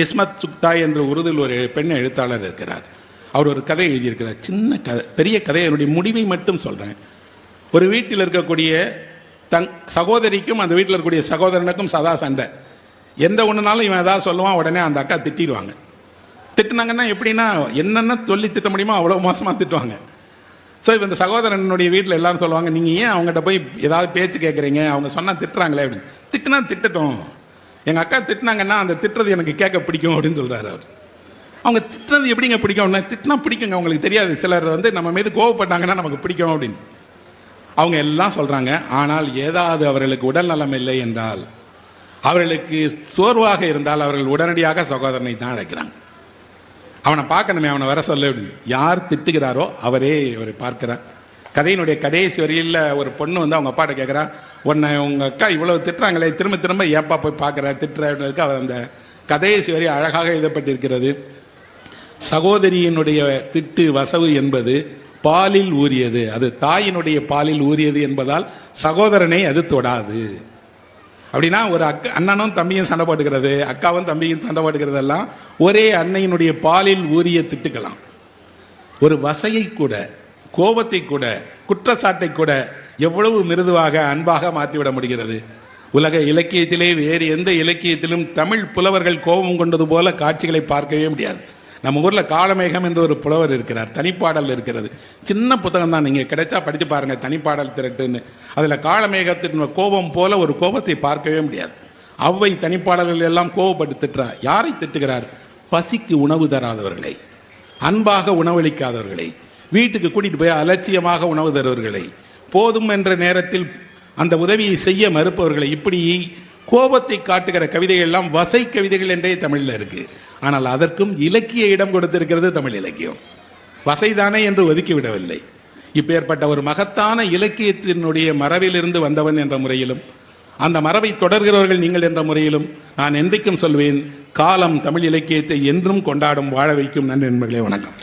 இஸ்மத் சுக்தாய் என்ற உருதில் ஒரு பெண் எழுத்தாளர் இருக்கிறார். அவர் ஒரு கதை எழுதியிருக்கிறார். சின்ன கதை, பெரிய கதை. என்னுடைய முடிவை மட்டும் சொல்கிறேன். ஒரு வீட்டில் இருக்கக்கூடிய சகோதரிக்கும் அந்த வீட்டில் இருக்கக்கூடிய சகோதரனுக்கும் சதா சண்டை. எந்த ஒன்றுனாலும் இவன் ஏதாவது சொல்லுவான், உடனே அந்த அக்கா திட்டிடுவாங்க. திட்டினாங்கன்னா எப்படின்னா என்னென்ன சொல்லி திட்ட முடியுமோ அவ்வளோ மோசமாக திட்டுவாங்க. ஸோ இப்போ இந்த சகோதரனுடைய வீட்டில் எல்லாரும் சொல்லுவாங்க, நீங்கள் ஏன் அவங்ககிட்ட போய் ஏதாவது பேச்சு கேட்குறீங்க, அவங்க சொன்னால் திட்டுறாங்களே அப்படின்னு. திட்டுனா திட்டட்டும், எங்கள் அக்கா திட்டினாங்கன்னா அந்த திட்டுறது எனக்கு கேட்க பிடிக்கும் அப்படின்னு சொல்கிறாரு அவர். அவங்க திட்டுறது எப்படிங்க பிடிக்கும் அப்படின்னா, திட்டினா பிடிக்குங்க, அவங்களுக்கு தெரியாது. சிலர் நம்ம மீது கோவப்பட்டாங்கன்னா நமக்கு பிடிக்கும் அப்படின்னு அவங்க எல்லாம் சொல்கிறாங்க. ஆனால் ஏதாவது அவர்களுக்கு உடல் நலம் இல்லை என்றால், அவர்களுக்கு சோர்வாக இருந்தால் அவர்கள் உடனடியாக சகோதரனை தான் அழைக்கிறாங்க. அவனை பார்க்கணுமே, அவனை வர சொல்ல அப்படின்னு. யார் திட்டுகிறாரோ அவரே இவரை பார்க்கிறார். கதையினுடைய கடைசி வரியில் ஒரு பொண்ணு அவங்க அப்பாட்ட கேட்குறா, உன்னை உங்கள் அக்கா இவ்வளோ திட்டுறாங்களே, திரும்ப திரும்ப ஏப்பா போய் பார்க்குற திட்டுறதுக்கு அவர் அந்த கடைசி வரி அழகாக எழுதப்பட்டிருக்கிறது. சகோதரியினுடைய திட்டு வசவு என்பது பாலில் ஊறியது, அது தாயினுடைய பாலில் ஊறியது என்பதால் சகோதரனை அது தொடாது. அப்படின்னா ஒரு அண்ணனும் தம்பியும் சண்டை போட்டுக்கிறது, அக்காவும் தம்பியும் சண்டை போட்டுக்கிறதெல்லாம் ஒரே அன்னையினுடைய பாலில் ஊறிய திட்டுக்கலாம். ஒரு வசையை கூட, கோபத்தை கூட, குற்றச்சாட்டை கூட எவ்வளவு மிருதுவாக அன்பாக மாற்றிவிட முடிகிறது. உலக இலக்கியத்திலே வேறு எந்த இலக்கியத்திலும் தமிழ் புலவர்கள் கோபம் கொண்டது போல காட்சிகளை பார்க்கவே முடியாது. நம்ம ஊரில் காளமேகம் என்று ஒரு புலவர் இருக்கிறார், தனிப்பாடல் இருக்கிறது. சின்ன புத்தகம் தான், நீங்கள் கிடைச்சா படித்து பாருங்கள், தனிப்பாடல் திரட்டுன்னு. அதில் காளமேகத்தின் கோபம் போல ஒரு கோபத்தை பார்க்கவே முடியாது. அவ்வை தனிப்பாடல்கள் எல்லாம் கோபப்பட்டு திட்டுறார். யாரை திட்டுகிறார்? பசிக்கு உணவு தராதவர்களை, அன்பாக உணவளிக்காதவர்களை, வீட்டுக்கு கூட்டிகிட்டு போய் அலட்சியமாக உணவு தருவர்களை, போதும் என்ற நேரத்தில் அந்த உதவியை செய்ய மறுப்பவர்களை, இப்படி கோபத்தை காட்டுகிற கவிதைகள் எல்லாம் வசை கவிதைகள் என்றே தமிழில் இருக்குது. ஆனால் அதற்கும் இலக்கிய இடம் கொடுத்திருக்கிறது தமிழ் இலக்கியம். வசைதானே என்று ஒதுக்கிவிடவில்லை. இப்பேற்பட்ட ஒரு மகத்தான இலக்கியத்தினுடைய மரபிலிருந்து வந்தவன் என்ற முறையிலும், அந்த மரபை தொடர்கிறவர்கள் நீங்கள் என்ற முறையிலும் நான் என்றைக்கும் சொல்வேன், காலம் தமிழ் இலக்கியத்தை என்றும் கொண்டாடும், வாழ வைக்கும். நன்றி நண்பர்களே, வணக்கம்.